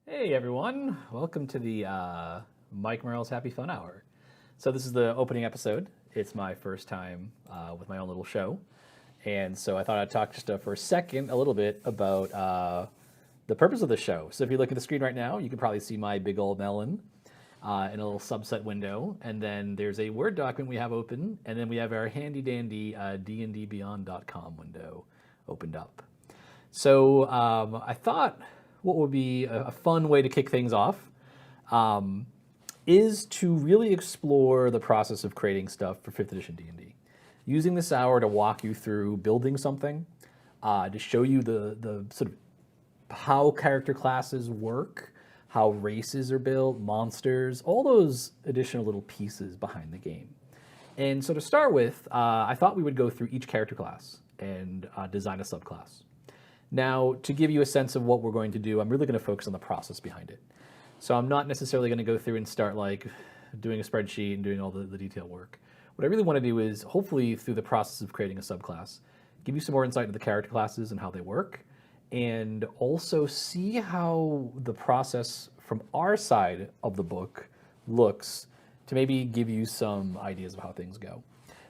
Hey everyone, welcome to the Mike Mearls Happy Fun Hour. So this is the opening episode. It's my first time with my own little show. And so I thought I'd talk just for a second a little bit about the purpose of the show. So if you look at the screen right now, you can probably see my big old melon in a little subset window. And then there's a Word document we have open. And then we have our handy dandy dndbeyond.com window opened up. So I thought what would be a fun way to kick things off is to really explore the process of creating stuff for 5th edition D&D. Using this hour to walk you through building something, to show you the sort of how character classes work, how races are built, monsters, all those additional little pieces behind the game. And so to start with, I thought we would go through each character class and design a subclass. Now, to give you a sense of what we're going to do, I'm really going to focus on the process behind it. So I'm not necessarily going to go through and start like doing a spreadsheet and doing all the detail work. What I really want to do is, hopefully through the process of creating a subclass, give you some more insight into the character classes and how they work, and also see how the process from our side of the book looks to maybe give you some ideas of how things go.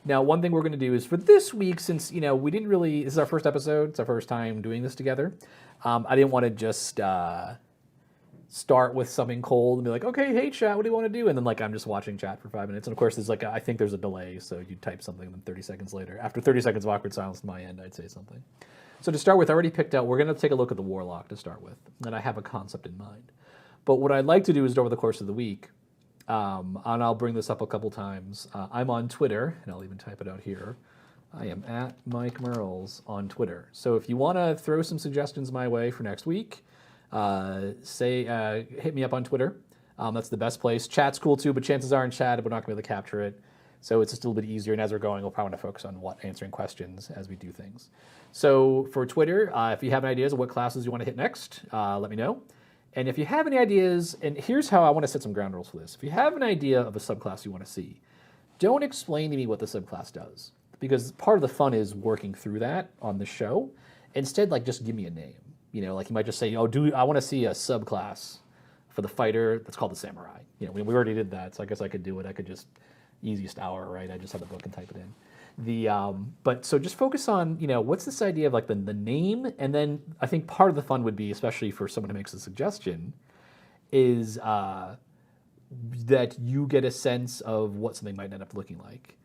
Now, one thing we're going to do is for this week, since we didn't really, this is our first episode, it's our first time doing this together. I didn't want to just start with something cold and be like, okay, hey chat, what do you want to do? And then like I'm just watching chat for 5 minutes, and of course there's like I think there's a delay, so you type something and then 30 seconds later, after 30 seconds of awkward silence on my end, I'd say something. So to start with, I already picked out, we're going to take a look at the Warlock to start with, and I have a concept in mind. But what I'd like to do is over the course of the week. And I'll bring this up a couple times. I'm on Twitter, and I'll even type it out here. I am at Mike Mearls on Twitter. So if you want to throw some suggestions my way for next week, hit me up on Twitter. That's the best place. Chat's cool too, but chances are in chat we're not going to be able to capture it. So it's just a little bit easier, and as we're going, we'll probably want to focus on answering questions as we do things. So for Twitter, if you have any ideas of what classes you want to hit next, let me know. And if you have any ideas, and here's how I want to set some ground rules for this. If you have an idea of a subclass you want to see, don't explain to me what the subclass does, because part of the fun is working through that on the show. Instead, like just give me a name. Like you might just say, oh, I want to see a subclass for the fighter that's called the samurai. We already did that, so I guess I could do it. I could just, easiest hour, right? I just have the book and type it in. But so just focus on, what's this idea of like the name, and then I think part of the fun would be, especially for someone who makes a suggestion, is that you get a sense of what something might end up looking like.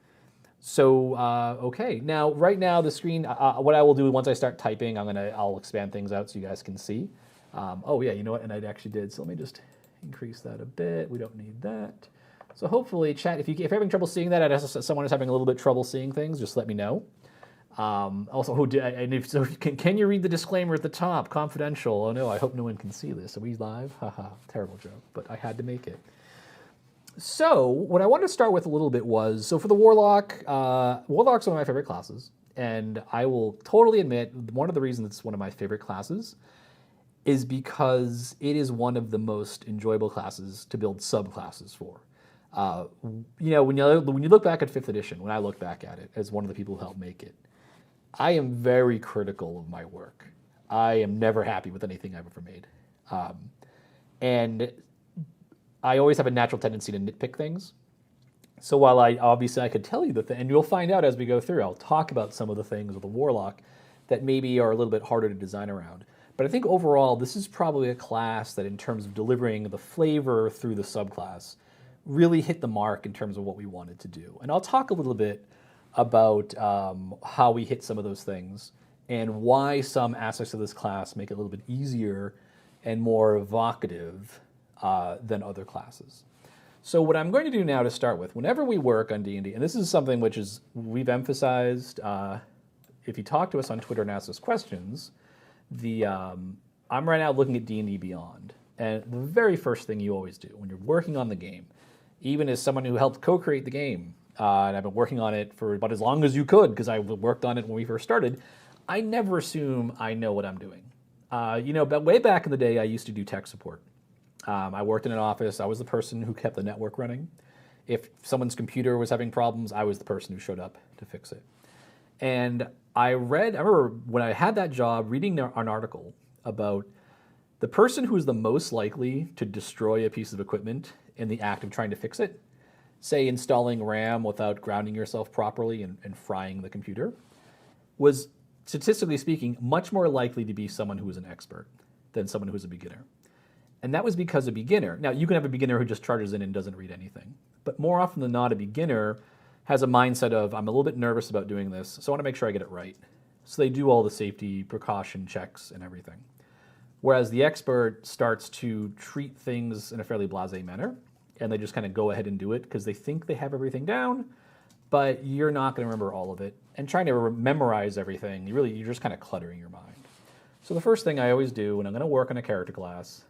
So, okay, now right now the screen, what I will do once I start typing, I'll expand things out so you guys can see. Oh yeah, you know what, and I actually did, so let me just increase that a bit. We don't need that. So hopefully, chat, if you're having trouble seeing that, if someone is having a little bit trouble seeing things, just let me know. Also, can you read the disclaimer at the top? Confidential. Oh no, I hope no one can see this. Are we live? Haha, terrible joke, but I had to make it. So what I wanted to start with a little bit was, so for the Warlock, Warlock's one of my favorite classes, and I will totally admit, one of the reasons it's one of my favorite classes is because it is one of the most enjoyable classes to build subclasses for. When you look back at 5th edition, when I look back at it as one of the people who helped make it, I am very critical of my work. I am never happy with anything I've ever made. And I always have a natural tendency to nitpick things. So while I could tell you and you'll find out as we go through, I'll talk about some of the things with the Warlock that maybe are a little bit harder to design around. But I think overall, this is probably a class that in terms of delivering the flavor through the subclass, really hit the mark in terms of what we wanted to do. And I'll talk a little bit about how we hit some of those things and why some aspects of this class make it a little bit easier and more evocative than other classes. So what I'm going to do now to start with, whenever we work on D&D, and this is something which is we've emphasized, if you talk to us on Twitter and ask us questions, I'm right now looking at D&D Beyond. And the very first thing you always do when you're working on the game, even as someone who helped co-create the game, and I've been working on it for about as long as you could, because I worked on it when we first started, I never assume I know what I'm doing. But way back in the day, I used to do tech support. I worked in an office. I was the person who kept the network running. If someone's computer was having problems, I was the person who showed up to fix it. And I remember when I had that job, reading an article about The person who is the most likely to destroy a piece of equipment in the act of trying to fix it, say installing RAM without grounding yourself properly and frying the computer, was, statistically speaking, much more likely to be someone who was an expert than someone who was a beginner. And that was because a beginner, now you can have a beginner who just charges in and doesn't read anything, but more often than not, a beginner has a mindset of, I'm a little bit nervous about doing this, so I want to make sure I get it right. So they do all the safety precaution checks and everything. Whereas the expert starts to treat things in a fairly blasé manner, and they just kind of go ahead and do it because they think they have everything down, but you're not going to remember all of it. And trying to memorize everything, you're just kind of cluttering your mind. So the first thing I always do when I'm going to work on a character class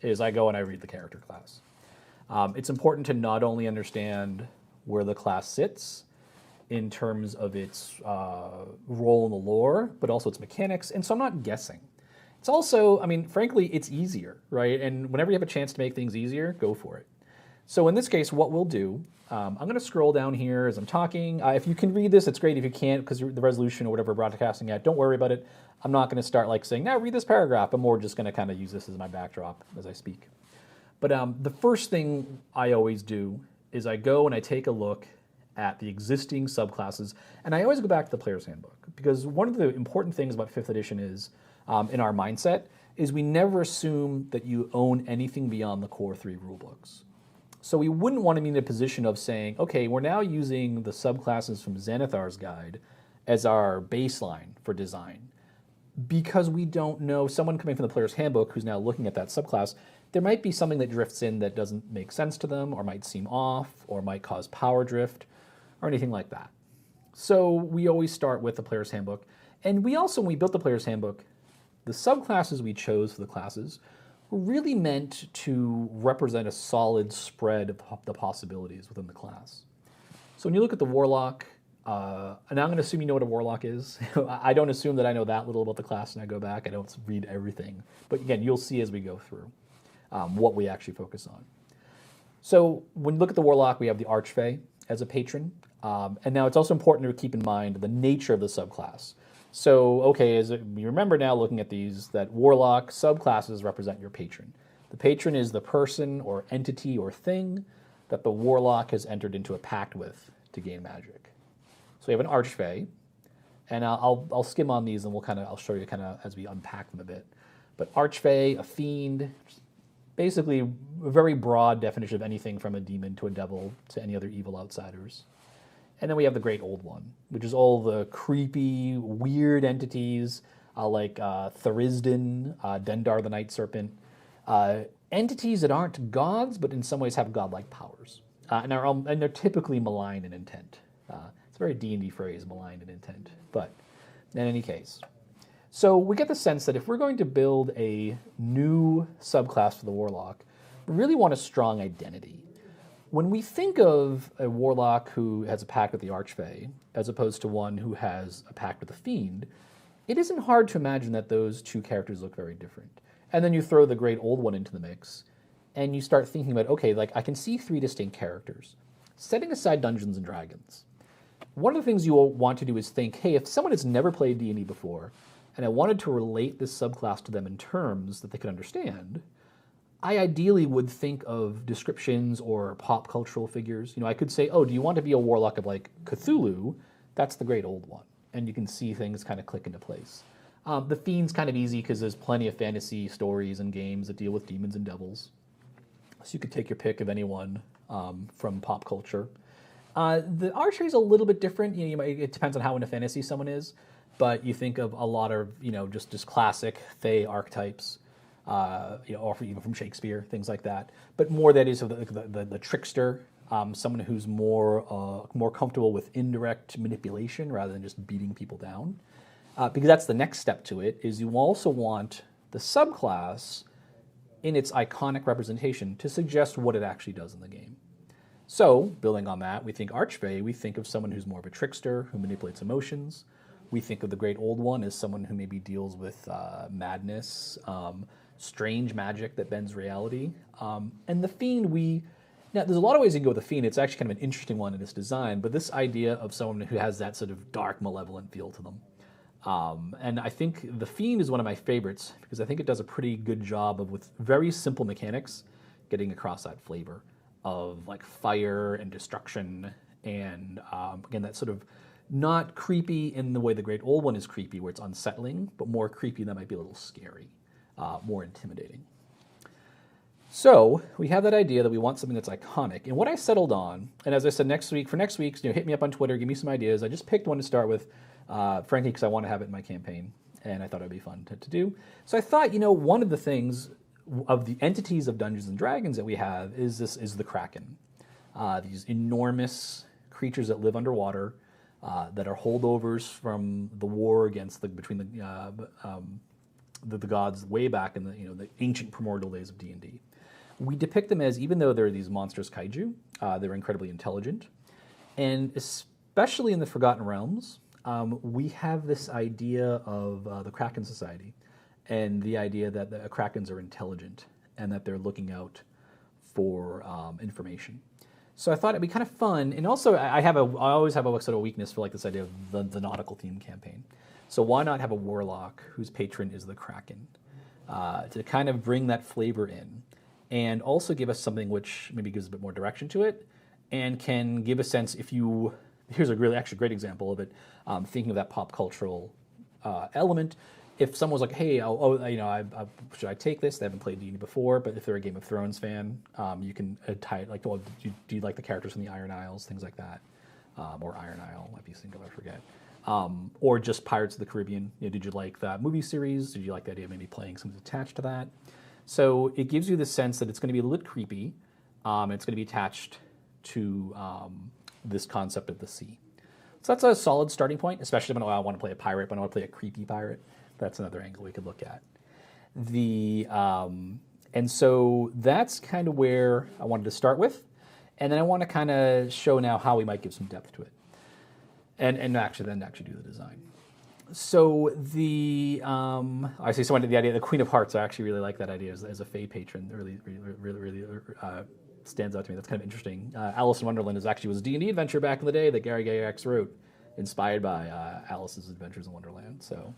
is I go and I read the character class. It's important to not only understand where the class sits in terms of its role in the lore, but also its mechanics, and so I'm not guessing. It's also, I mean, frankly, it's easier, right? And whenever you have a chance to make things easier, go for it. So in this case, what we'll do, I'm going to scroll down here as I'm talking. If you can read this, it's great. If you can't, because the resolution or whatever we're broadcasting at, don't worry about it. I'm not going to start like saying, now read this paragraph. I'm more just going to kind of use this as my backdrop as I speak. But the first thing I always do is I go and I take a look at the existing subclasses, and I always go back to the player's handbook, because one of the important things about 5th edition is, in our mindset, is we never assume that you own anything beyond the core 3 rulebooks. So we wouldn't want to be in a position of saying, okay, we're now using the subclasses from Xanathar's guide as our baseline for design. Because we don't know, someone coming from the player's handbook who's now looking at that subclass, there might be something that drifts in that doesn't make sense to them, or might seem off, or might cause power drift, or anything like that. So we always start with the player's handbook. And we also, when we built the player's handbook, the subclasses we chose for the classes were really meant to represent a solid spread of the possibilities within the class. So when you look at the Warlock, and I'm going to assume you know what a Warlock is. I don't assume that I know that little about the class and I go back. I don't read everything. But again, you'll see as we go through what we actually focus on. So when you look at the Warlock, we have the Archfey as a patron. And now it's also important to keep in mind the nature of the subclass. So, okay, as you remember now looking at these, that Warlock subclasses represent your patron. The patron is the person or entity or thing that the Warlock has entered into a pact with to gain magic. So we have an Archfey, and I'll skim on these and I'll show you kind of as we unpack them a bit. But Archfey, a fiend, basically a very broad definition of anything from a demon to a devil to any other evil outsiders. And then we have the Great Old One, which is all the creepy, weird entities like Thurisdan, Dendar the Night Serpent, entities that aren't gods, but in some ways have godlike powers, and they're typically malign in intent. It's a very D&D phrase, malign in intent, but in any case. So we get the sense that if we're going to build a new subclass for the Warlock, we really want a strong identity. When we think of a Warlock who has a pact with the Archfey, as opposed to one who has a pact with the Fiend, it isn't hard to imagine that those two characters look very different. And then you throw the Great Old One into the mix, and you start thinking about, okay, like I can see 3 distinct characters. Setting aside Dungeons and Dragons, one of the things you will want to do is think, hey, if someone has never played D&D before, and I wanted to relate this subclass to them in terms that they could understand, I ideally would think of descriptions or pop cultural figures. I could say, oh, do you want to be a Warlock of like Cthulhu? That's the Great Old One. And you can see things kind of click into place. The Fiend's kind of easy because there's plenty of fantasy stories and games that deal with demons and devils. So you could take your pick of anyone from pop culture. The Archery's a little bit different. It depends on how into fantasy someone is. But you think of a lot of, just classic Fey archetypes. Or even from Shakespeare, things like that. But more that is of the trickster, someone who's more comfortable with indirect manipulation rather than just beating people down. Because that's the next step to it, is you also want the subclass in its iconic representation to suggest what it actually does in the game. So, building on that, we think Archfey, we think of someone who's more of a trickster, who manipulates emotions. We think of the Great Old One as someone who maybe deals with madness, strange magic that bends reality. And the Fiend, now there's a lot of ways you can go with the Fiend. It's actually kind of an interesting one in its design, but this idea of someone who has that sort of dark, malevolent feel to them. And I think the Fiend is one of my favorites because I think it does a pretty good job of, with very simple mechanics, getting across that flavor of like fire and destruction, and again, that sort of not creepy in the way the Great Old One is creepy, where it's unsettling, but more creepy that might be a little scary, more intimidating. So we have that idea that we want something that's iconic. And what I settled on, and as I said, for next week, hit me up on Twitter, give me some ideas. I just picked one to start with, frankly, because I want to have it in my campaign, and I thought it would be fun to do. So I thought, one of the things of the entities of Dungeons and Dragons that we have is the Kraken. These enormous creatures that live underwater, that are holdovers from the war between the gods way back in the ancient primordial days of D&D. We depict them as, even though they're these monstrous kaiju, they're incredibly intelligent. And especially in the Forgotten Realms, we have this idea of the Kraken Society, and the idea that the Krakens are intelligent and that they're looking out for information. So I thought it'd be kind of fun, and also I always have a sort of weakness for like this idea of the nautical theme campaign. So why not have a warlock whose patron is the Kraken, to kind of bring that flavor in, and also give us something which maybe gives a bit more direction to it, and can give a sense here's a really actually great example of it, thinking of that pop cultural element. If someone was like, hey, should I take this? They haven't played D&D before, but if they're a Game of Thrones fan, you can tie it, like, well, do you like the characters from the Iron Isles, things like that, or Iron Isle, might be singular, I forget. Or just Pirates of the Caribbean. Did you like that movie series? Did you like the idea of maybe playing something attached to that? So it gives you the sense that it's going to be a little bit creepy. It's going to be attached to this concept of the sea. So that's a solid starting point, especially when I want to play a pirate, but I want to play a creepy pirate. That's another angle we could look at. And so that's kind of where I wanted to start with. And then I want to kind of show now how we might give some depth to it. And actually do the design. So I see someone did the idea of the Queen of Hearts. I actually really like that idea as a Fae patron. It really stands out to me. That's kind of interesting. Alice in Wonderland was a D&D adventure back in the day that Gary Gygax wrote, inspired by Alice's Adventures in Wonderland. So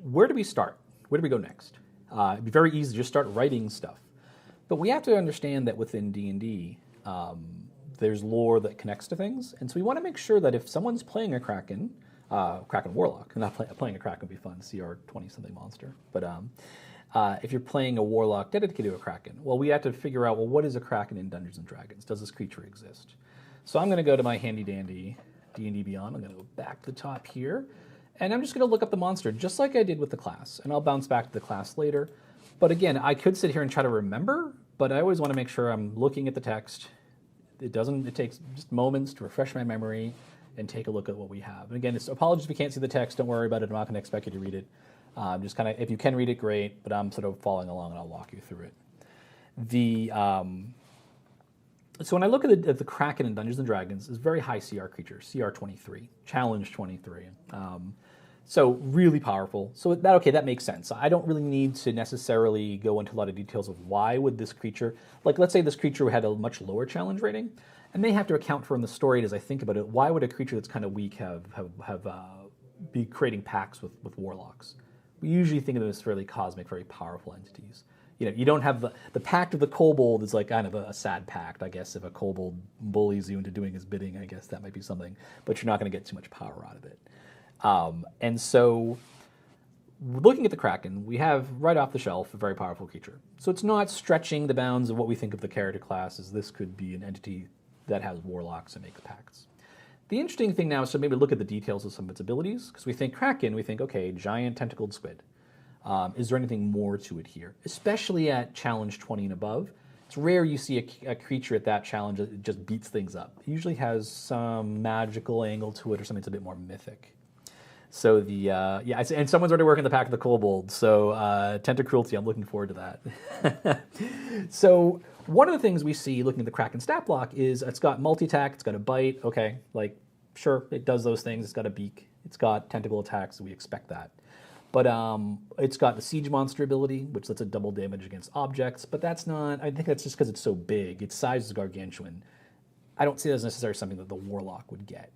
where do we start? Where do we go next? It'd be very easy to just start writing stuff. But we have to understand that within D&D, there's lore that connects to things. And so we want to make sure that if someone's playing a Kraken Warlock, and not playing a Kraken would be fun, CR 20-something monster. But if you're playing a Warlock dedicated to a Kraken, well, we have to figure out, well, what is a Kraken in Dungeons & Dragons? Does this creature exist? So I'm going to go to my handy-dandy D&D Beyond. I'm going to go back to the top here, and I'm just going to look up the monster, just like I did with the class, and I'll bounce back to the class later. But again, I could sit here and try to remember, but I always want to make sure I'm looking at the text. It takes just moments to refresh my memory and take a look at what we have. And again, apologies if you can't see the text. Don't worry about it. I'm not going to expect you to read it. Just kind of, if you can read it, great, but I'm sort of following along and I'll walk you through it. So when I look at the Kraken in Dungeons & Dragons, it's a very high CR creature, CR 23, challenge 23. So really powerful. So that makes sense. I don't really need to necessarily go into a lot of details of why would this creature, like let's say this creature had a much lower challenge rating, and they have to account for in the story as I think about it, why would a creature that's kind of weak be creating pacts with warlocks? We usually think of them as fairly cosmic, very powerful entities. You don't have the pact of the kobold is like kind of a sad pact, I guess. If a kobold bullies you into doing his bidding, I guess that might be something, but you're not going to get too much power out of it. And so looking at the Kraken, we have right off the shelf a very powerful creature. So it's not stretching the bounds of what we think of the character class as this could be an entity that has warlocks and makes pacts. The interesting thing now is to maybe look at the details of some of its abilities, because we think Kraken, okay, giant tentacled squid. Is there anything more to it here? Especially at challenge 20 and above. It's rare you see a creature at that challenge that just beats things up. It usually has some magical angle to it or something that's a bit more mythic. So and someone's already working the Pack of the Kobold, so Tentacruelty, I'm looking forward to that. So one of the things we see looking at the Kraken stat block is it's got multi-attack, it's got a bite, okay, like, sure, it does those things, it's got a beak, it's got tentacle attacks, so we expect that. But it's got the Siege Monster ability, which lets it double damage against objects, but that's not, I think that's just because it's so big, its size is gargantuan. I don't see that as necessarily something that the Warlock would get.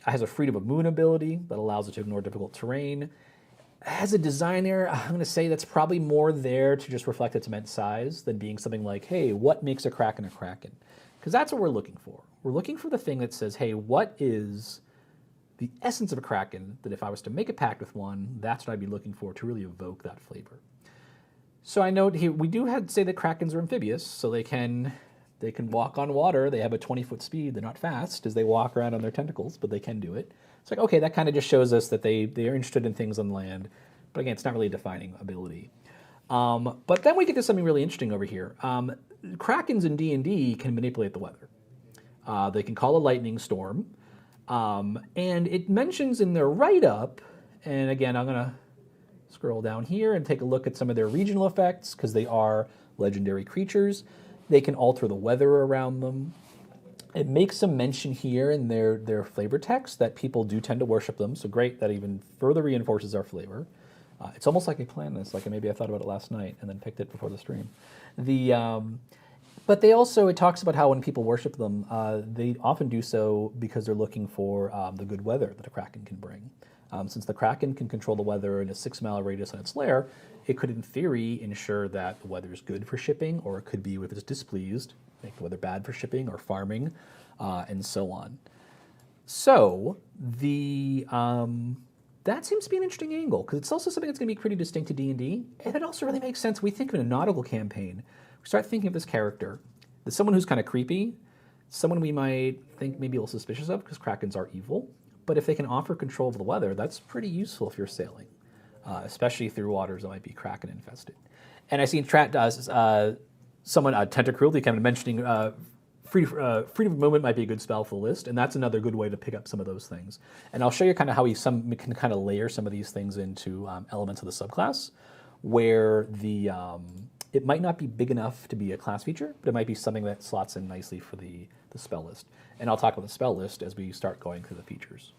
has a freedom of movement ability that allows it to ignore difficult terrain. As a designer, I'm going to say that's probably more there to just reflect its immense size than being something like, hey, what makes a Kraken a Kraken? Because that's what we're looking for. We're looking for the thing that says, hey, what is the essence of a Kraken that if I was to make a pact with one, that's what I'd be looking for to really evoke that flavor. So I note here, we do have to say that Krakens are amphibious, so they can walk on water. They have a 20-foot speed. They're not fast as they walk around on their tentacles, but they can do it. It's like, okay, that kind of just shows us that they are interested in things on land. But again, it's not really a defining ability. But then we get to something really interesting over here. Krakens in D&D can manipulate the weather. They can call a lightning storm. And it mentions in their write-up, and again, I'm going to scroll down here and take a look at some of their regional effects, because they are legendary creatures. They can alter the weather around them. It makes some mention here in their flavor text that people do tend to worship them, so great, that even further reinforces our flavor. It's almost like I planned this, like maybe I thought about it last night and then picked it before the stream. But it talks about how when people worship them, they often do so because they're looking for the good weather that a Kraken can bring. Since the Kraken can control the weather in a 6-mile radius on its lair, it could, in theory, ensure that the weather is good for shipping, or it could be, if it's displeased, make the weather bad for shipping or farming, and so on. So that seems to be an interesting angle, because it's also something that's going to be pretty distinct to D&D, and it also really makes sense. We think of a nautical campaign. We start thinking of this character, as someone who's kind of creepy, someone we might think maybe a little suspicious of, because Krakens are evil. But if they can offer control of the weather, that's pretty useful if you're sailing, especially through waters that might be Kraken infested. And I see in chat someone, Tentacruelty, kind of mentioning freedom of movement might be a good spell for the list, and that's another good way to pick up some of those things. And I'll show you kind of how we can kind of layer some of these things into elements of the subclass, where it might not be big enough to be a class feature, but it might be something that slots in nicely for the spell list. And I'll talk about the spell list as we start going through the features.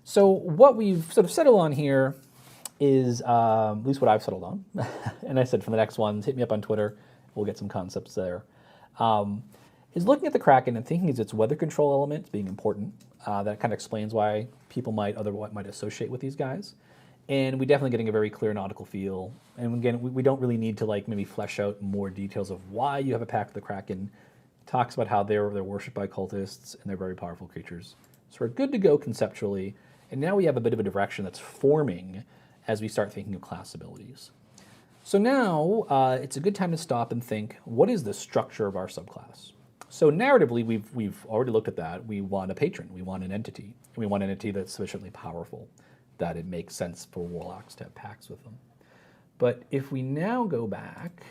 So what we've sort of settled on here is, at least what I've settled on, and I said for the next ones, hit me up on Twitter, we'll get some concepts there, is looking at the Kraken and thinking is its weather control element being important. That kind of explains why people might associate with these guys. And we're definitely getting a very clear nautical feel. And again, we don't really need to maybe flesh out more details of why you have a pact with the Kraken. It talks about how they're worshipped by cultists and they're very powerful creatures. So we're good to go conceptually. And now we have a bit of a direction that's forming as we start thinking of class abilities. So now it's a good time to stop and think, what is the structure of our subclass? So narratively, we've already looked at that. We want a patron. We want an entity. And we want an entity that's sufficiently powerful that it makes sense for warlocks to have pacts with them. But if we now go back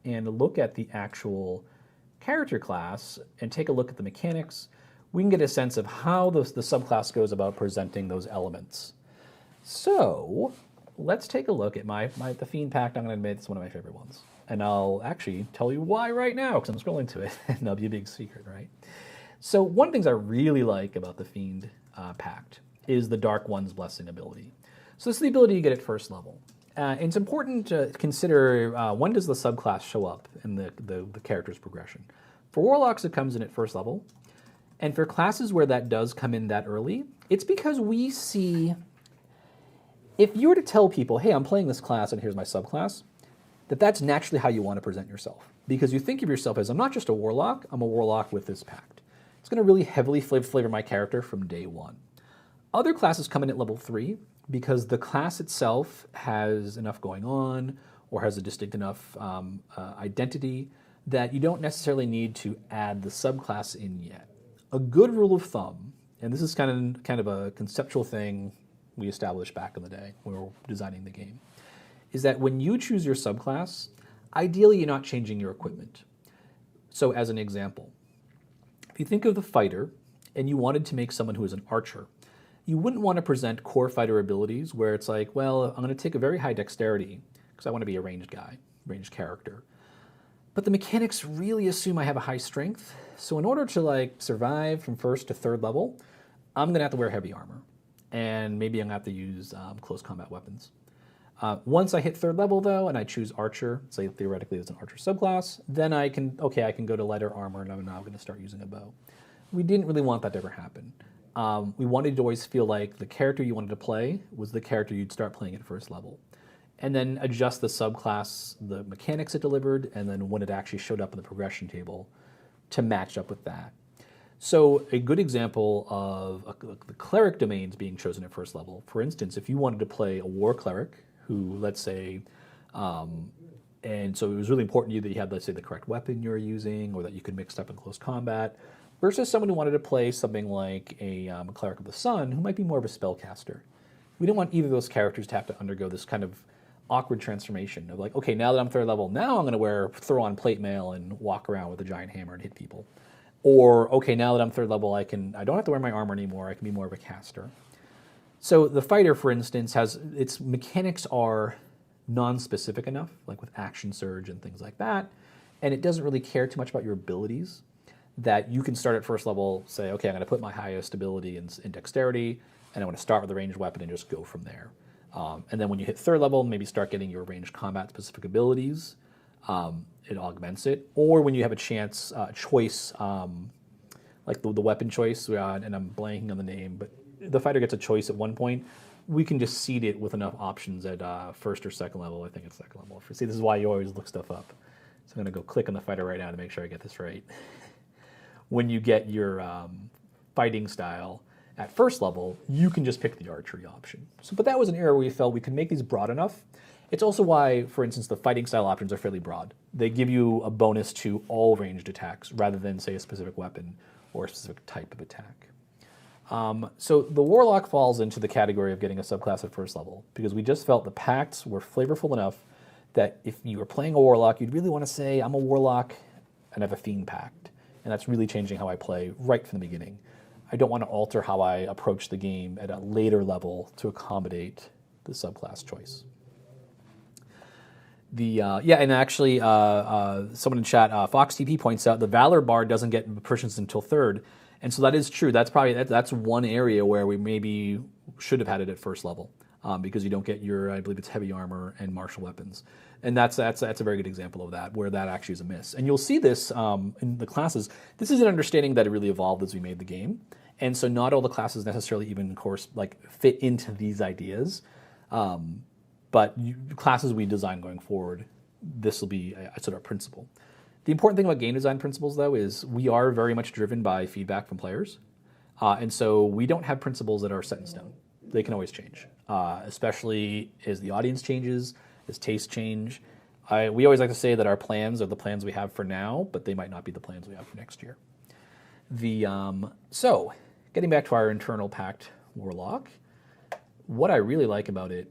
and look at the actual character class and take a look at the mechanics, we can get a sense of how the subclass goes about presenting those elements. So let's take a look at the Fiend Pact. I'm going to admit it's one of my favorite ones. And I'll actually tell you why right now, because I'm scrolling to it, and that'll be a big secret, right? So one of the things I really like about the Fiend Pact is the Dark One's Blessing ability. So this is the ability you get at first level. And it's important to consider when does the subclass show up in the character's progression. For Warlocks, it comes in at first level. And for classes where that does come in that early, it's because we see, if you were to tell people, hey, I'm playing this class and here's my subclass, that's naturally how you want to present yourself. Because you think of yourself as, I'm not just a Warlock, I'm a Warlock with this pact. It's going to really heavily flavor my character from day one. Other classes come in at level 3 because the class itself has enough going on or has a distinct enough identity that you don't necessarily need to add the subclass in yet. A good rule of thumb, and this is kind of a conceptual thing we established back in the day when we were designing the game, is that when you choose your subclass, ideally you're not changing your equipment. So as an example, if you think of the fighter and you wanted to make someone who is an archer, you wouldn't want to present core fighter abilities where it's like, well, I'm going to take a very high dexterity because I want to be a ranged guy, ranged character. But the mechanics really assume I have a high strength. So in order to survive from first to third level, I'm going to have to wear heavy armor. And maybe I'm going to have to use close combat weapons. Once I hit third level though, and I choose archer, say theoretically it's an archer subclass, then I can go to lighter armor and I'm now going to start using a bow. We didn't really want that to ever happen. we wanted to always feel like the character you wanted to play was the character you'd start playing at first level. And then adjust the subclass, the mechanics it delivered, and then when it actually showed up in the progression table to match up with that. So a good example of the cleric domains being chosen at first level, for instance, if you wanted to play a war cleric who, let's say, and so it was really important to you that you had, let's say, the correct weapon you were using, or that you could mix up in close combat, versus someone who wanted to play something like a cleric of the sun, who might be more of a spellcaster. We didn't want either of those characters to have to undergo this kind of awkward transformation of like, okay, now that I'm third level, now I'm going to throw on plate mail and walk around with a giant hammer and hit people. Or, okay, now that I'm third level, I don't have to wear my armor anymore, I can be more of a caster. So the fighter, for instance, its mechanics are non-specific enough, like with action surge and things like that, and it doesn't really care too much about your abilities, that you can start at first level, say, okay, I'm going to put my highest ability in dexterity, and I want to start with a ranged weapon and just go from there. And then when you hit third level, maybe start getting your ranged combat specific abilities. It augments it. Or when you have a choice, like the weapon choice, and I'm blanking on the name, but the fighter gets a choice at one point, we can just seed it with enough options at first or second level. I think it's second level. See, this is why you always look stuff up. So I'm going to go click on the fighter right now to make sure I get this right. When you get your fighting style at first level, you can just pick the archery option. But that was an area where we felt we could make these broad enough. It's also why, for instance, the fighting style options are fairly broad. They give you a bonus to all ranged attacks rather than, say, a specific weapon or a specific type of attack. So the Warlock falls into the category of getting a subclass at first level because we just felt the pacts were flavorful enough that if you were playing a Warlock, you'd really want to say, I'm a Warlock and I have a Fiend pact. And that's really changing how I play right from the beginning. I don't want to alter how I approach the game at a later level to accommodate the subclass choice. And actually, someone in chat, FoxTP points out the Valor bar doesn't get proficiency until third, and so that is true. That's one area where we maybe should have had it at first level because you don't get your, I believe it's heavy armor and martial weapons, and that's a very good example of that where that actually is a miss. And you'll see this in the classes. This is an understanding that it really evolved as we made the game, and so not all the classes necessarily even, of course, like fit into these ideas. But classes we design going forward, this will be a sort of principle. The important thing about game design principles, though, is we are very much driven by feedback from players. And so we don't have principles that are set in stone. They can always change, especially as the audience changes, as tastes change. We always like to say that our plans are the plans we have for now, but they might not be the plans we have for next year. So getting back to our internal pact Warlock, what I really like about it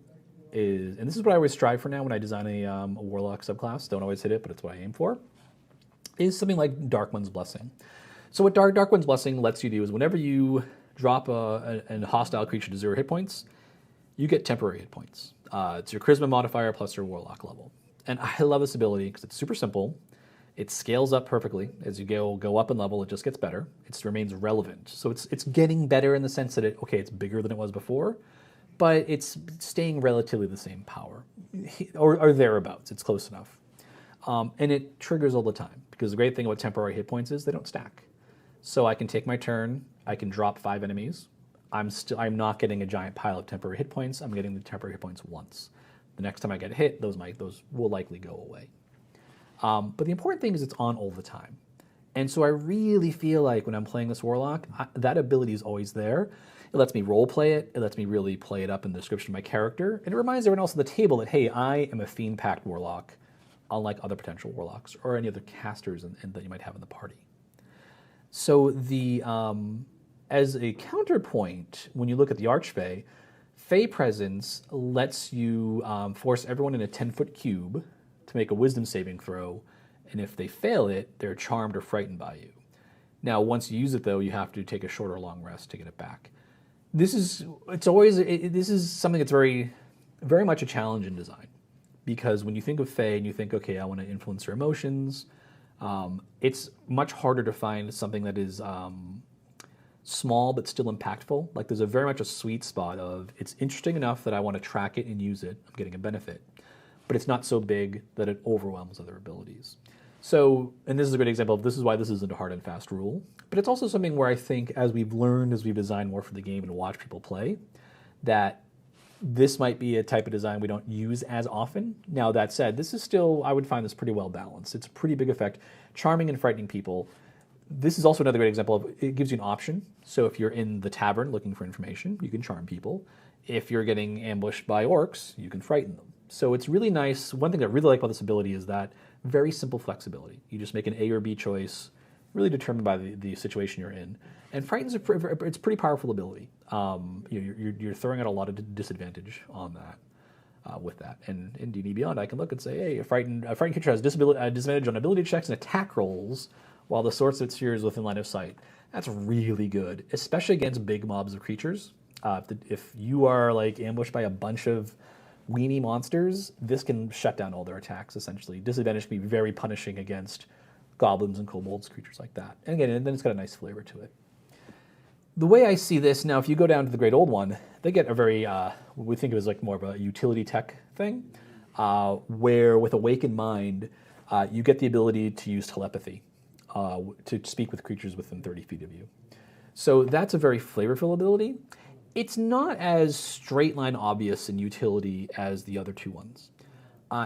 is, and this is what I always strive for now when I design a Warlock subclass, don't always hit it, but it's what I aim for, is something like Darkwood's Blessing. So what Darkwood's Blessing lets you do is whenever you drop a hostile creature to 0 hit points, you get temporary hit points. It's your Charisma modifier plus your Warlock level. And I love this ability because it's super simple. It scales up perfectly. As you go up in level, it just gets better. It remains relevant. So it's getting better in the sense that it's bigger than it was before, but it's staying relatively the same power, or thereabouts. It's close enough. And it triggers all the time, because the great thing about temporary hit points is they don't stack. So I can take my turn, I can drop 5 enemies. I'm not getting a giant pile of temporary hit points. I'm getting the temporary hit points once. The next time I get hit, those will likely go away. But the important thing is it's on all the time. And so I really feel like when I'm playing this Warlock, that ability is always there. It lets me role play it. It lets me really play it up in the description of my character. And it reminds everyone else at the table that, hey, I am a Fiend Pact Warlock, unlike other potential Warlocks or any other casters that you might have in the party. So as a counterpoint, when you look at the Archfey, Fey Presence lets you force everyone in a 10-foot cube to make a Wisdom saving throw, and if they fail it, they're charmed or frightened by you. Now, once you use it, though, you have to take a short or long rest to get it back. This is something that's very, very much a challenge in design, because when you think of Fey and you think, okay, I want to influence your emotions, it's much harder to find something that is small but still impactful. Like there's very much a sweet spot of it's interesting enough that I want to track it and use it. I'm getting a benefit, but it's not so big that it overwhelms other abilities. So, and this is a great example of this is why this isn't a hard and fast rule. But it's also something where I think as we've learned, as we've designed more for the game and watch people play, that this might be a type of design we don't use as often. Now, that said, this is still, I would find this pretty well balanced. It's a pretty big effect. Charming and frightening people. This is also another great example of it gives you an option. So if you're in the tavern looking for information, you can charm people. If you're getting ambushed by orcs, you can frighten them. So it's really nice. One thing I really like about this ability is that very simple flexibility. You just make an A or B choice, really determined by the situation you're in. And Frighten's it's a pretty powerful ability. You're throwing out a lot of disadvantage on that, with that. And in D&D Beyond, I can look and say, hey, a frightened creature has disadvantage on ability checks and attack rolls while the source of its fear is within line of sight. That's really good, especially against big mobs of creatures. If you are like ambushed by a bunch of weenie monsters, this can shut down all their attacks, essentially. Disadvantage can be very punishing against goblins and kobolds, creatures like that. And again, and then it's got a nice flavor to it. The way I see this, now if you go down to the Great Old One, they get a very, we think of it as like more of a utility tech thing, where with Awakened Mind, you get the ability to use telepathy, to speak with creatures within 30 feet of you. So that's a very flavorful ability. It's not as straight line obvious in utility as the other two ones.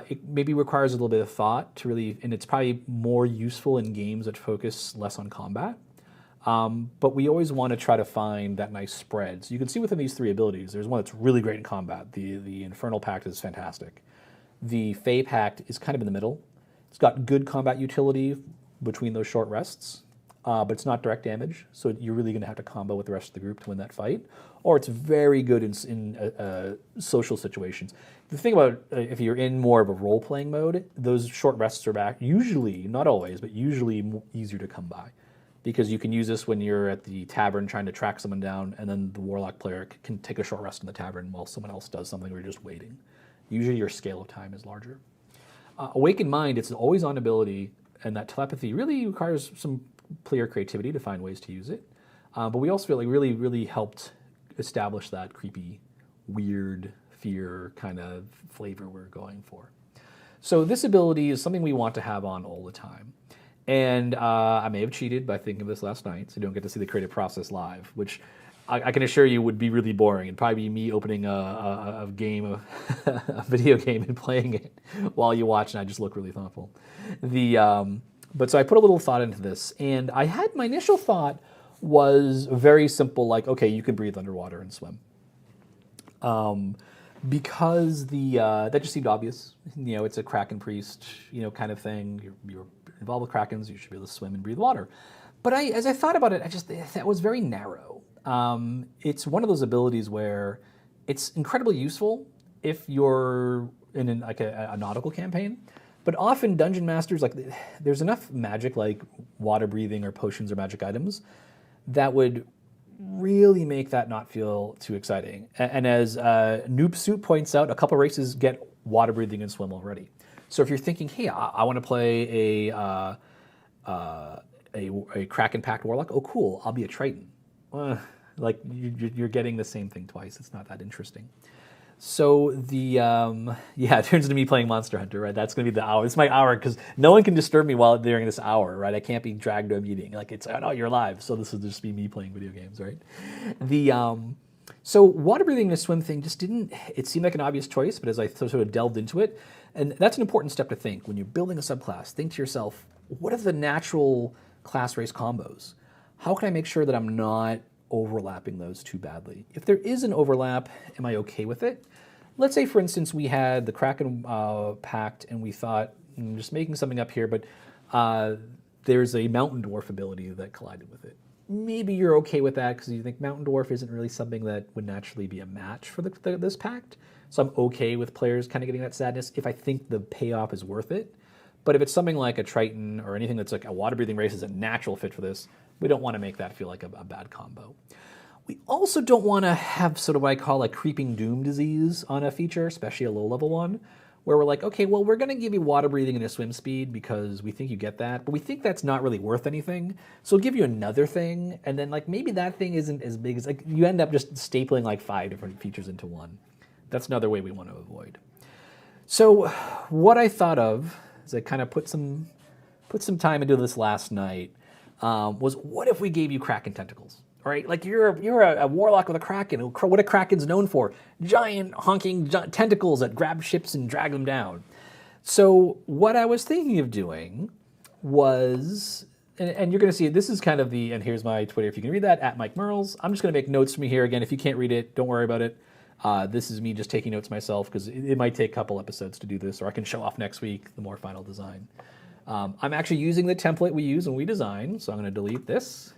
It maybe requires a little bit of thought to really, and it's probably more useful in games that focus less on combat. But we always want to try to find that nice spread. So you can see within these three abilities, there's one that's really great in combat. The Infernal Pact is fantastic. The Fey Pact is kind of in the middle. It's got good combat utility between those short rests, but it's not direct damage, so you're really going to have to combo with the rest of the group to win that fight. Or it's very good in social situations. The thing about if you're in more of a role-playing mode, those short rests are back, usually, not always, but usually easier to come by. Because you can use this when you're at the tavern trying to track someone down, and then the Warlock player can take a short rest in the tavern while someone else does something or you're just waiting. Usually your scale of time is larger. Awakened Mind, it's an always-on ability, and that telepathy really requires some player creativity to find ways to use it. But we also feel like really, really helped establish that creepy, weird, fear kind of flavor we're going for. So this ability is something we want to have on all the time. And I may have cheated by thinking of this last night, so you don't get to see the creative process live, which I can assure you would be really boring. It'd probably be me opening a game, a video game, and playing it while you watch, and I just look really thoughtful. But so I put a little thought into this, and my initial thought was very simple, like, okay, you can breathe underwater and swim. Because that just seemed obvious. It's a Kraken priest, kind of thing. You're involved with Krakens, you should be able to swim and breathe water. But as I thought about it, that was very narrow. It's one of those abilities where it's incredibly useful if you're in a nautical campaign. But often dungeon masters, there's enough magic, like water breathing or potions or magic items, that would really make that not feel too exciting. And as Noob Suit points out, a couple races get water breathing and swim already. So if you're thinking, hey, I want to play a Kraken Pact Warlock, oh cool, I'll be a Triton. You're getting the same thing twice. It's not that interesting. So it turns into me playing Monster Hunter, right? That's going to be the hour. It's my hour because no one can disturb me during this hour, right? I can't be dragged to a meeting. You're live, so this will just be me playing video games, right? So water breathing and a swim thing it seemed like an obvious choice, but as I sort of delved into it, and that's an important step to think. When you're building a subclass, think to yourself, what are the natural class race combos? How can I make sure that I'm not overlapping those too badly? If there is an overlap, am I okay with it? Let's say, for instance, we had the Kraken Pact and we thought, I'm just making something up here, but there's a Mountain Dwarf ability that collided with it. Maybe you're okay with that because you think Mountain Dwarf isn't really something that would naturally be a match for this pact. So I'm okay with players kind of getting that sadness if I think the payoff is worth it. But if it's something like a Triton or anything that's like a water-breathing race is a natural fit for this, we don't want to make that feel like a bad combo. We also don't want to have sort of what I call a creeping doom disease on a feature, especially a low-level one, where we're like, okay, well, we're going to give you water breathing and a swim speed because we think you get that, but we think that's not really worth anything. So we'll give you another thing, and then maybe that thing isn't as big as, you end up just stapling 5 different features into one. That's another way we want to avoid. So what I thought of is I kind of put some put some time into this last night, was what if we gave you Kraken tentacles? Right? Like you're a warlock with a Kraken. What a Kraken's known for? Giant honking tentacles that grab ships and drag them down. So what I was thinking of doing was, and you're going to see, this is kind of and here's my Twitter, if you can read that, at Mike Mearls. I'm just going to make notes from me here. Again, if you can't read it, don't worry about it. This is me just taking notes myself, because it might take a couple episodes to do this, or I can show off next week the more final design. I'm actually using the template we use when we design, so I'm going to delete this.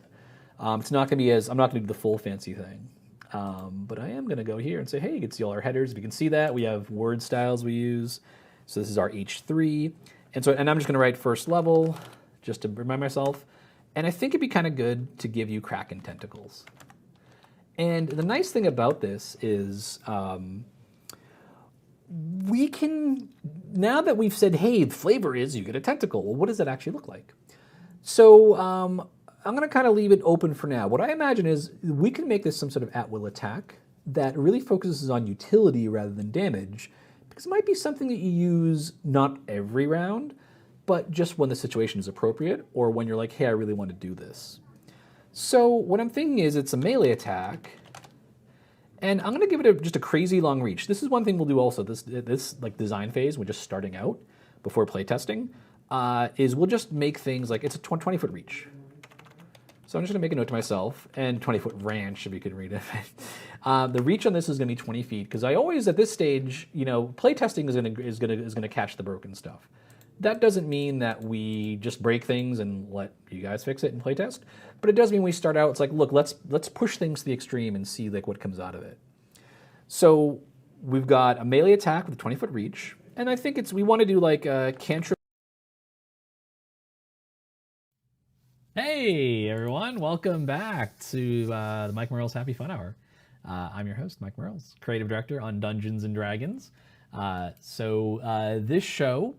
It's not going to be I'm not going to do the full fancy thing. But I am going to go here and say, hey, you can see all our headers. If you can see that, we have word styles we use. So this is our H3. And I'm just going to write first level, just to remind myself. And I think it'd be kind of good to give you Kraken tentacles. And the nice thing about this is we can, now that we've said, hey, the flavor is you get a tentacle, well, what does that actually look like? So I'm going to kind of leave it open for now. What I imagine is we can make this some sort of at-will attack that really focuses on utility rather than damage, because it might be something that you use not every round, but just when the situation is appropriate, or when you're like, hey, I really want to do this. So what I'm thinking is it's a melee attack, and I'm going to give it just a crazy long reach. This is one thing we'll do also, this like design phase, we're just starting out before playtesting, is we'll just make things like, it's a 20-foot reach. So I'm just going to make a note to myself, and 20-foot ranch, if you could read it. The reach on this is going to be 20 feet, because I always, at this stage, playtesting is going to catch the broken stuff. That doesn't mean that we just break things and let you guys fix it in playtest, but it does mean we start out, it's like, look, let's push things to the extreme and see like what comes out of it. So we've got a melee attack with a 20-foot reach, and I think we want to do like a cantrip. Hey everyone, welcome back to the Mike Mearls Happy Fun Hour. I'm your host, Mike Mearls, creative director on Dungeons and Dragons. This show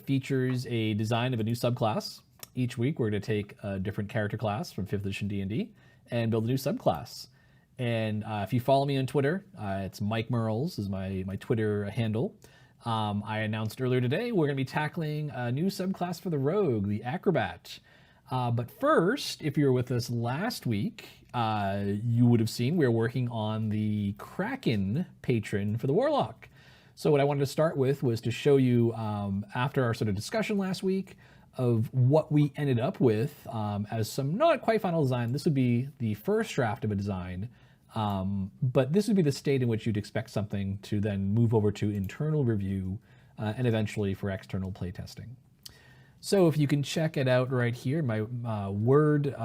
features a design of a new subclass. Each week we're going to take a different character class from 5th edition D&D and build a new subclass. And if you follow me on Twitter, it's Mike Mearls is my Twitter handle. I announced earlier today we're going to be tackling a new subclass for the Rogue, the Acrobat. But first, if you were with us last week, you would have seen we were working on the Kraken patron for the Warlock. So what I wanted to start with was to show you, after our sort of discussion last week, of what we ended up with as some not quite final design. This would be the first draft of a design, but this would be the state in which you'd expect something to then move over to internal review and eventually for external playtesting. So if you can check it out right here, my Word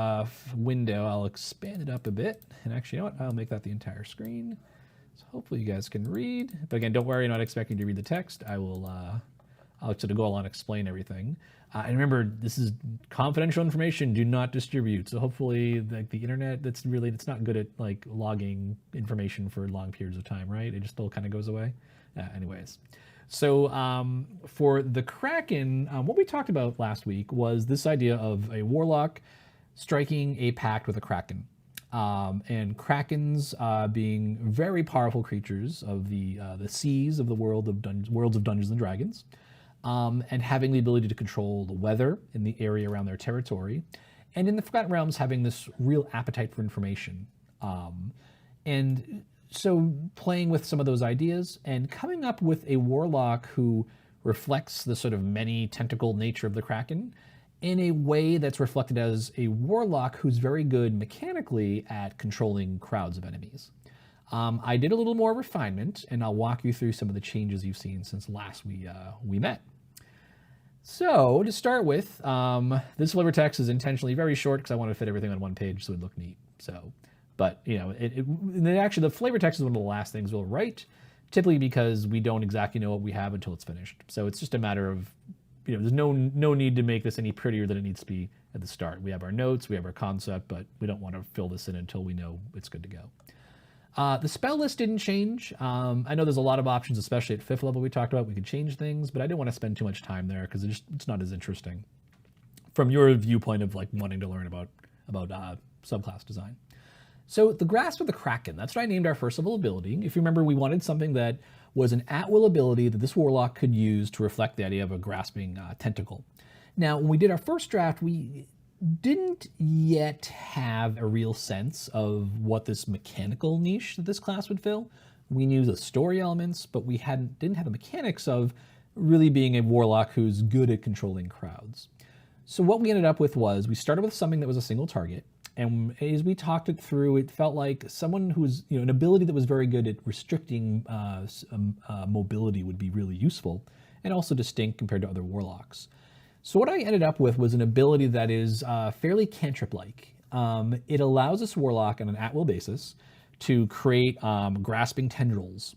window, I'll expand it up a bit. And actually, you know what? I'll make that the entire screen. So hopefully you guys can read. But again, don't worry, I'm not expecting to read the text. I'll sort of go along and explain everything. And remember, this is confidential information. Do not distribute. So hopefully, like the internet, it's not good at like logging information for long periods of time, right? It just all kind of goes away. Anyways, so for the Kraken, what we talked about last week was this idea of a warlock striking a pact with a Kraken. And Krakens being very powerful creatures of the seas of the worlds of Dungeons and Dragons, and having the ability to control the weather in the area around their territory, and in the Forgotten Realms having this real appetite for information. And so playing with some of those ideas and coming up with a warlock who reflects the sort of many tentacled nature of the Kraken in a way that's reflected as a warlock who's very good mechanically at controlling crowds of enemies. I did a little more refinement, and I'll walk you through some of the changes you've seen since last we met. So to start with, this flavor text is intentionally very short because I want to fit everything on one page so it would look neat. So, but actually the flavor text is one of the last things we'll write, typically because we don't exactly know what we have until it's finished. So it's just a matter of, there's no need to make this any prettier than it needs to be at the start. We have our notes, we have our concept, but we don't want to fill this in until we know it's good to go. The spell list didn't change. I know there's a lot of options, especially at 5th level we talked about. We could change things, but I didn't want to spend too much time there because it's not as interesting from your viewpoint of like wanting to learn about subclass design. So the Grasp of the Kraken, that's what I named our first level ability. If you remember, we wanted something that was an at-will ability that this Warlock could use to reflect the idea of a grasping tentacle. Now, when we did our first draft, we didn't yet have a real sense of what this mechanical niche that this class would fill. We knew the story elements, but we didn't have the mechanics of really being a Warlock who's good at controlling crowds. So what we ended up with was we started with something that was a single target. And as we talked it through, it felt like someone who's, an ability that was very good at restricting mobility would be really useful and also distinct compared to other Warlocks. So what I ended up with was an ability that is fairly cantrip-like. It allows this Warlock on an at-will basis to create grasping tendrils,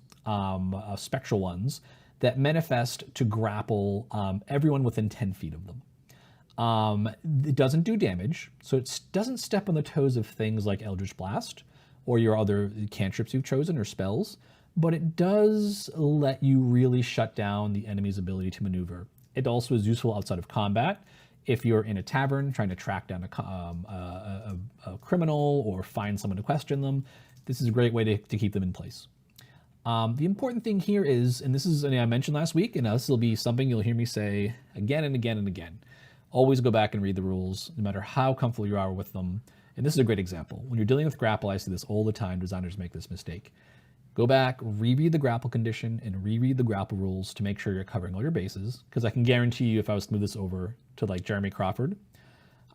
spectral ones, that manifest to grapple everyone within 10 feet of them. It doesn't do damage, so it doesn't step on the toes of things like Eldritch Blast or your other cantrips you've chosen or spells, but it does let you really shut down the enemy's ability to maneuver. It also is useful outside of combat. If you're in a tavern trying to track down a criminal or find someone to question them, this is a great way to keep them in place. The important thing here is, and this is something I mentioned last week, and this will be something you'll hear me say again and again and again. Always go back and read the rules, no matter how comfortable you are with them. And this is a great example. When you're dealing with grapple, I see this all the time. Designers make this mistake. Go back, reread the grapple condition, and reread the grapple rules to make sure you're covering all your bases. Because I can guarantee you, if I was to move this over to like Jeremy Crawford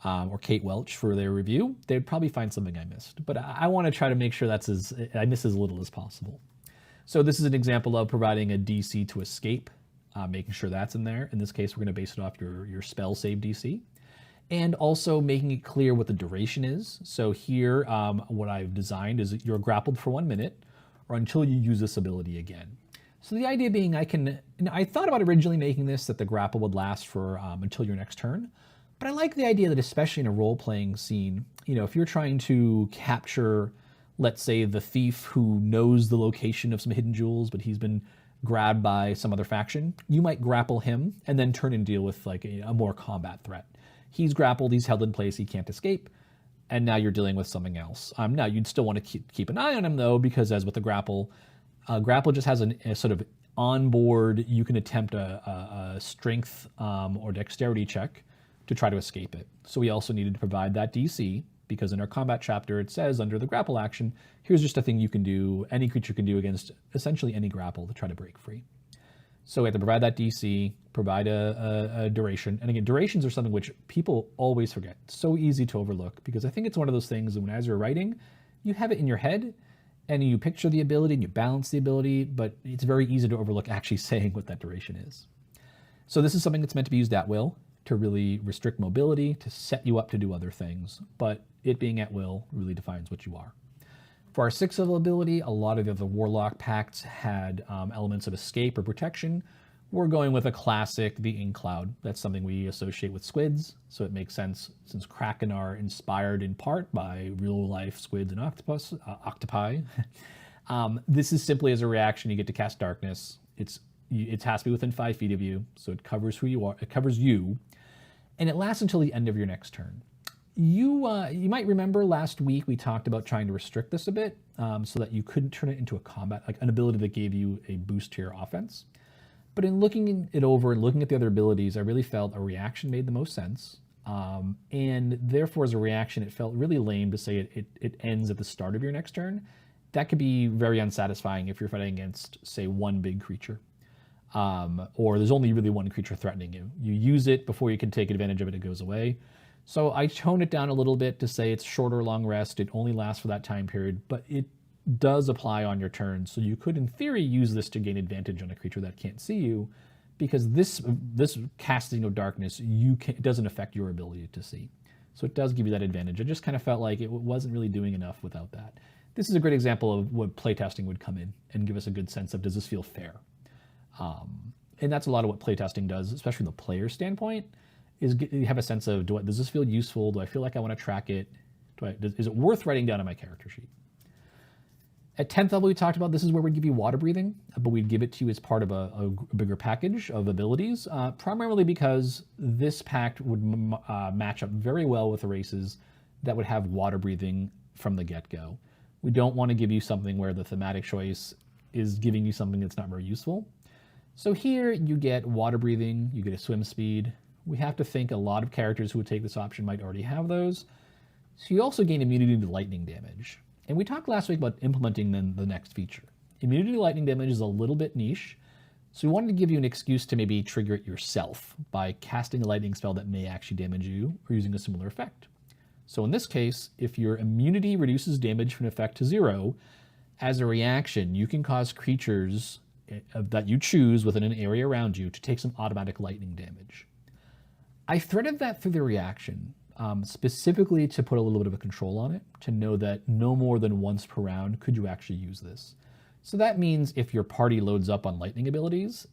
or Kate Welch for their review, they'd probably find something I missed. But I want to try to make sure I miss as little as possible. So this is an example of providing a DC to escape, making sure that's in there. In this case, we're going to base it off your spell save DC. And also making it clear what the duration is. So here, what I've designed is you're grappled for 1 minute, or until you use this ability again. So the idea being I thought about originally making this that the grapple would last for until your next turn, but I like the idea that especially in a role-playing scene, if you're trying to capture, let's say, the thief who knows the location of some hidden jewels, but he's been grabbed by some other faction, you might grapple him and then turn and deal with like a more combat threat. He's grappled, he's held in place, he can't escape, and now you're dealing with something else. Now, you'd still want to keep an eye on him, though, because as with the grapple just has a sort of onboard, you can attempt a strength or dexterity check to try to escape it. So we also needed to provide that DC, because in our combat chapter, it says under the grapple action, here's just a thing you can do, any creature can do against essentially any grapple to try to break free. So we have to provide that DC, provide a duration. And again, durations are something which people always forget. So easy to overlook, because I think it's one of those things that when as you're writing, you have it in your head and you picture the ability and you balance the ability, but it's very easy to overlook actually saying what that duration is. So this is something that's meant to be used at will to really restrict mobility, to set you up to do other things, but it being at will really defines what you are. For our 6th level ability, a lot of the other Warlock pacts had elements of escape or protection. We're going with a classic, the Ink Cloud. That's something we associate with squids, so it makes sense since Kraken are inspired in part by real-life squids and octopi. This is simply as a reaction, you get to cast Darkness. It has to be within 5 feet of you, so it covers who you are. It covers you, and it lasts until the end of your next turn. You might remember last week we talked about trying to restrict this a bit so that you couldn't turn it into a combat, like an ability that gave you a boost to your offense. But in looking it over and looking at the other abilities, I really felt a reaction made the most sense. And therefore, as a reaction, it felt really lame to say it ends at the start of your next turn. That could be very unsatisfying if you're fighting against, say, one big creature. Or there's only really one creature threatening you. You use it before you can take advantage of it, it goes away. So I toned it down a little bit to say it's shorter long rest. It only lasts for that time period, but it does apply on your turn. So you could, in theory, use this to gain advantage on a creature that can't see you, because this casting of darkness, it doesn't affect your ability to see. So it does give you that advantage. I just kind of felt like it wasn't really doing enough without that. This is a great example of what playtesting would come in and give us a good sense of, does this feel fair? And that's a lot of what playtesting does, especially from the player standpoint, is you have a sense of, does this feel useful? Do I feel like I want to track it? Is it worth writing down on my character sheet? At 10th level, we talked about this is where we'd give you water breathing, but we'd give it to you as part of a bigger package of abilities, primarily because this pact would match up very well with the races that would have water breathing from the get-go. We don't want to give you something where the thematic choice is giving you something that's not very useful. So here you get water breathing, you get a swim speed. We have to think a lot of characters who would take this option might already have those. So you also gain immunity to lightning damage. And we talked last week about implementing then the next feature. Immunity to lightning damage is a little bit niche, so we wanted to give you an excuse to maybe trigger it yourself by casting a lightning spell that may actually damage you or using a similar effect. So in this case, if your immunity reduces damage from an effect to 0, as a reaction, you can cause creatures that you choose within an area around you to take some automatic lightning damage. I threaded that through the reaction, specifically to put a little bit of a control on it, to know that no more than once per round could you actually use this. So that means if your party loads up on lightning abilities,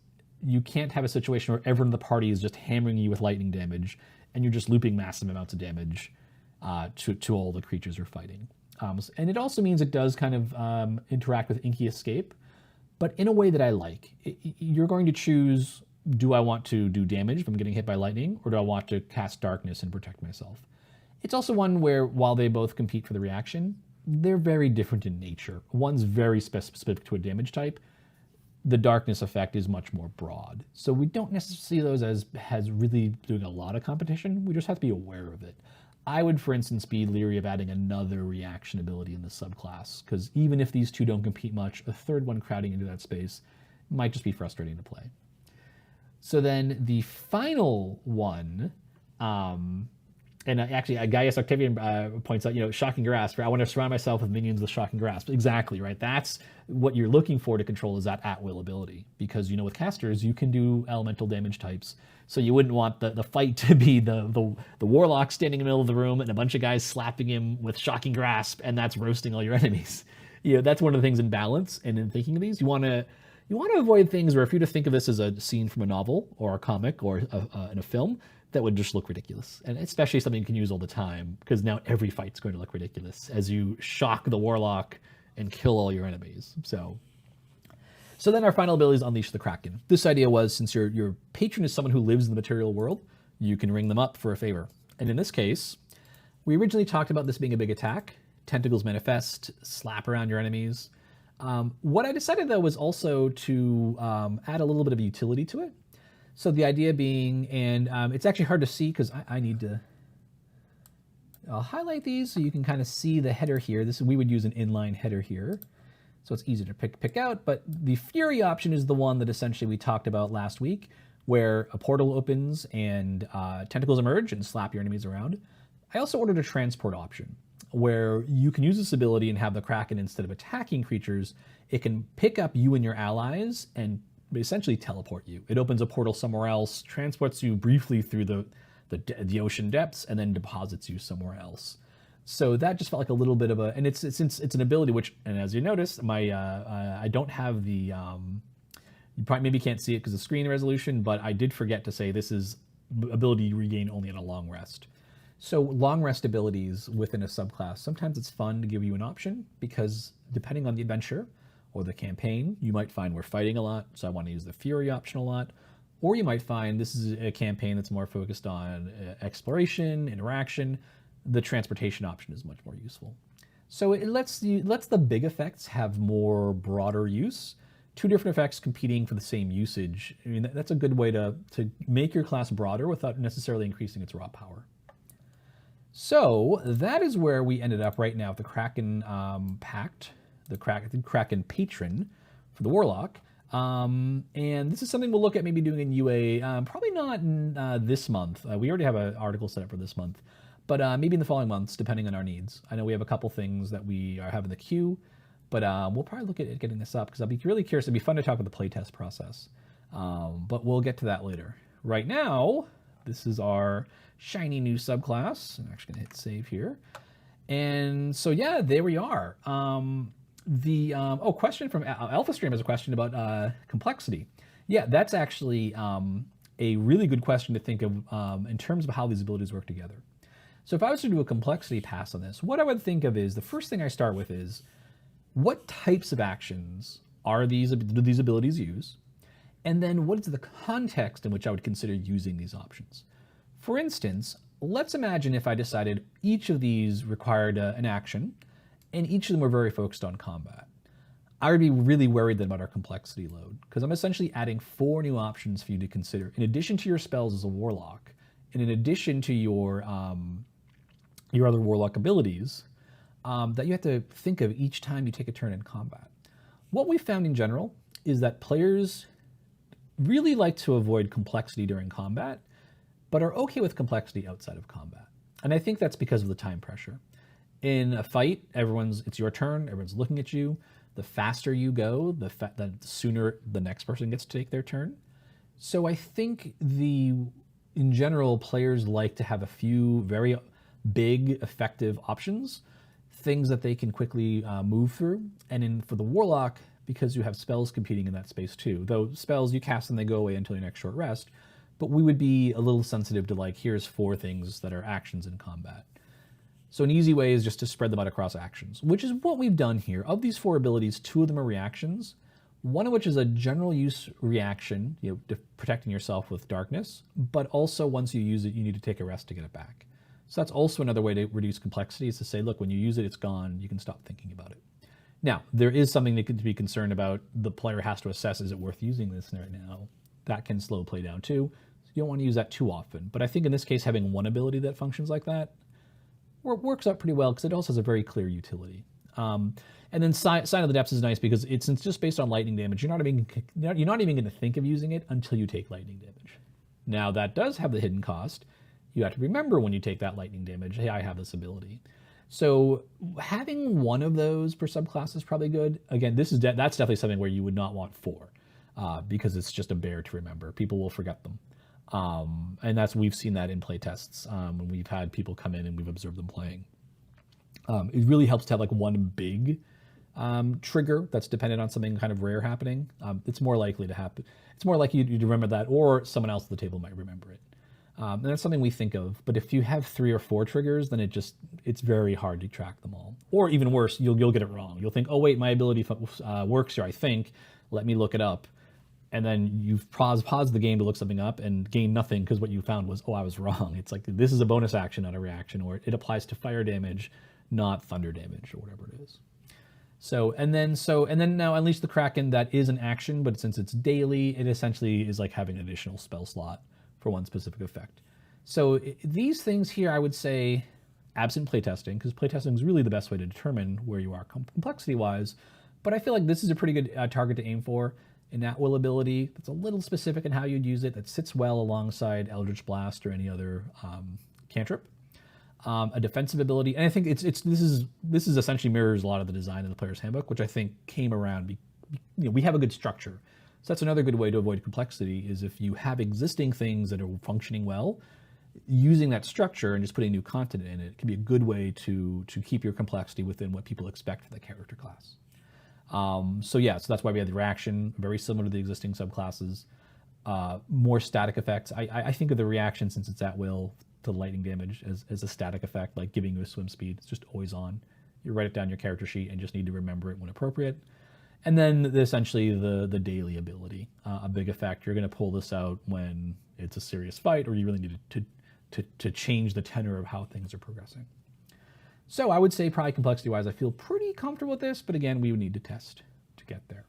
you can't have a situation where everyone in the party is just hammering you with lightning damage and you're just looping massive amounts of damage to all the creatures you're fighting. And it also means it does kind of interact with Inky Escape, but in a way that I like. You're going to choose, do I want to do damage if I'm getting hit by lightning, or do I want to cast darkness and protect myself? It's also one where, while they both compete for the reaction, they're very different in nature. One's very specific to a damage type. The darkness effect is much more broad. So we don't necessarily see those as really doing a lot of competition. We just have to be aware of it. I would, for instance, be leery of adding another reaction ability in the subclass, because even if these two don't compete much, a third one crowding into that space might just be frustrating to play. So then the final one, and actually, Gaius Octavian points out, Shocking Grasp. I want to surround myself with minions with Shocking Grasp. Exactly, right? That's what you're looking for to control, is that at-will ability. Because, with casters, you can do elemental damage types. So you wouldn't want the fight to be the Warlock standing in the middle of the room and a bunch of guys slapping him with Shocking Grasp, and that's roasting all your enemies. That's one of the things in balance, and in thinking of these, you want to avoid things where, if you were to think of this as a scene from a novel or a comic or in a film, that would just look ridiculous. And especially something you can use all the time, because now every fight's going to look ridiculous as you shock the Warlock and kill all your enemies. So then our final ability is Unleash the Kraken. This idea was, since your patron is someone who lives in the material world, you can ring them up for a favor. And in this case, we originally talked about this being a big attack. Tentacles manifest, slap around your enemies. What I decided, though, was also to add a little bit of utility to it. So the idea being, and it's actually hard to see because I need to, I'll highlight these so you can kind of see the header here. We would use an inline header here, so it's easy to pick out. But the Fury option is the one that essentially we talked about last week, where a portal opens and tentacles emerge and slap your enemies around. I also ordered a transport option, where you can use this ability and have the Kraken, instead of attacking creatures, it can pick up you and your allies and essentially teleport you. It opens a portal somewhere else, transports you briefly through the ocean depths, and then deposits you somewhere else. So that just felt like a little bit of a, and it's an ability which, and as you notice, I don't have the, you probably maybe can't see it because of screen resolution, but I did forget to say this is ability you regain only on a long rest. So long rest abilities within a subclass, sometimes it's fun to give you an option, because depending on the adventure or the campaign, you might find we're fighting a lot, so I want to use the Fury option a lot. Or you might find this is a campaign that's more focused on exploration, interaction. The transportation option is much more useful. So it lets the big effects have more broader use. Two different effects competing for the same usage. I mean, that's a good way to make your class broader without necessarily increasing its raw power. So that is where we ended up right now with the Kraken Pact, the Kraken Patron for the Warlock. And this is something we'll look at maybe doing in UA, probably not in, this month. We already have an article set up for this month, but maybe in the following months, depending on our needs. I know we have a couple things that we are having the queue, but we'll probably look at getting this up, because I'll be really curious. It'd be fun to talk about the playtest process, but we'll get to that later. Right now, this is our shiny new subclass. I'm actually going to hit save here. And so, yeah, there we are. Question from AlphaStream has a question about complexity. Yeah, that's actually a really good question to think of in terms of how these abilities work together. So if I was to do a complexity pass on this, what I would think of is, the first thing I start with is, what types of actions do these abilities use? And then what is the context in which I would consider using these options? For instance, let's imagine if I decided each of these required an action, and each of them are very focused on combat. I would be really worried then about our complexity load, because I'm essentially adding 4 new options for you to consider, in addition to your spells as a Warlock, and in addition to your other Warlock abilities, that you have to think of each time you take a turn in combat. What we found in general is that players really like to avoid complexity during combat, but are okay with complexity outside of combat. And I think that's because of the time pressure. In a fight, it's your turn, everyone's looking at you. The faster you go, the sooner the next person gets to take their turn. So I think in general, players like to have a few very big, effective options, things that they can quickly move through. And for the Warlock, because you have spells competing in that space too, though spells, you cast them, they go away until your next short rest, but we would be a little sensitive to like, here's 4 things that are actions in combat. So an easy way is just to spread them out across actions, which is what we've done here. Of these 4 abilities, 2 of them are reactions, one of which is a general use reaction, protecting yourself with darkness, but also once you use it, you need to take a rest to get it back. So that's also another way to reduce complexity, is to say, look, when you use it, it's gone, you can stop thinking about it. Now, there is something to be concerned about. The player has to assess, is it worth using this right now? That can slow play down too. So you don't want to use that too often. But I think in this case, having one ability that functions like that works out pretty well, because it also has a very clear utility. And then Sign of the Depths is nice because it's just based on lightning damage. You're not even going to think of using it until you take lightning damage. Now, that does have the hidden cost. You have to remember when you take that lightning damage, hey, I have this ability. So having one of those per subclass is probably good. Again, that's definitely something where you would not want 4, because it's just a bear to remember. People will forget them. And we've seen that in play tests when we've had people come in and we've observed them playing. It really helps to have like one big trigger that's dependent on something kind of rare happening. It's more likely to happen. It's more likely you to remember that, or someone else at the table might remember it. And that's something we think of. But if you have 3 or 4 triggers, then it's very hard to track them all. Or even worse, you'll get it wrong. You'll think, oh wait, my ability works here, I think. Let me look it up. And then you've paused the game to look something up and gain nothing because what you found was, oh, I was wrong. It's like, this is a bonus action, not a reaction, or it applies to fire damage, not thunder damage, or whatever it is. And then now Unleash the Kraken, that is an action, but since it's daily, it essentially is like having an additional spell slot for one specific effect. So these things here, I would say, absent playtesting, because playtesting is really the best way to determine where you are complexity-wise, but I feel like this is a pretty good target to aim for. An at-will ability that's a little specific in how you'd use it, that sits well alongside Eldritch Blast or any other cantrip. A defensive ability, and I think this is essentially mirrors a lot of the design in the Player's Handbook, which I think came around. We have a good structure. So that's another good way to avoid complexity, is if you have existing things that are functioning well, using that structure and just putting new content in it can be a good way to keep your complexity within what people expect for the character class. So that's why we had the reaction, very similar to the existing subclasses. More static effects. I think of the reaction, since it's at will, to lightning damage as a static effect, like giving you a swim speed. It's just always on. You write it down in your character sheet and just need to remember it when appropriate. And then essentially the daily ability, a big effect. You're going to pull this out when it's a serious fight, or you really need to change the tenor of how things are progressing. So I would say probably complexity-wise, I feel pretty comfortable with this, but again, we would need to test to get there.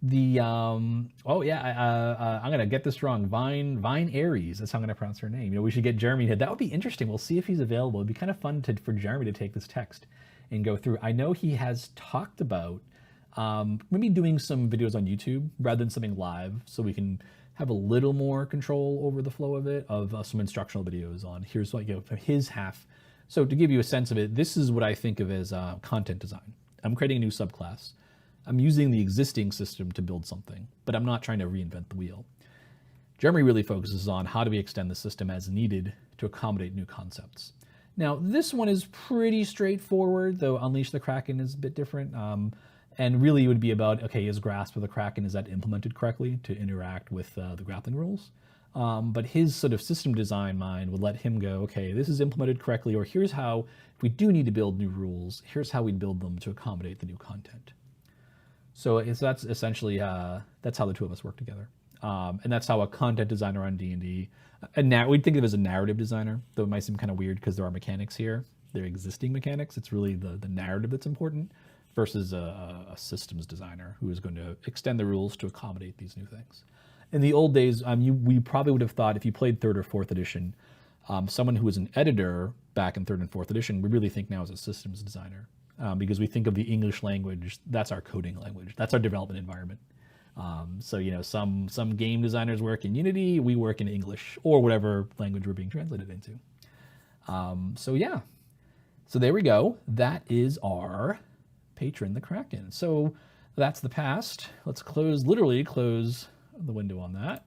I'm going to get this wrong. Vine Aries, that's how I'm going to pronounce her name. We should get Jeremy here. That would be interesting. We'll see if he's available. It'd be kind of fun for Jeremy to take this text and go through. I know he has talked about maybe doing some videos on YouTube rather than something live, so we can have a little more control over the flow of it, of some instructional videos on here's what, his half. So to give you a sense of it, this is what I think of as content design. I'm creating a new subclass. I'm using the existing system to build something, but I'm not trying to reinvent the wheel. Jeremy really focuses on how do we extend the system as needed to accommodate new concepts. Now, this one is pretty straightforward, though Unleash the Kraken is a bit different. And really it would be about, okay, his grasp of the Kraken, is that implemented correctly to interact with the grappling rules? But his sort of system design mind would let him go, okay, this is implemented correctly, or here's how, if we do need to build new rules, here's how we build them to accommodate the new content. So that's essentially, that's how the two of us work together. And that's how a content designer on D&D, we'd think of it as a narrative designer, though it might seem kind of weird because there are mechanics here. their existing mechanics. It's really the narrative that's important versus a systems designer who is going to extend the rules to accommodate these new things. In the old days, we probably would have thought if you played 3rd or 4th edition, someone who was an editor back in 3rd and 4th edition, we really think now as a systems designer because we think of the English language, that's our coding language, that's our development environment. So, you know, some game designers work in Unity, we work in English or whatever language we're being translated into. So yeah, so there we go. That is our patron, the Kraken. So that's the past. Let's literally close the window on that.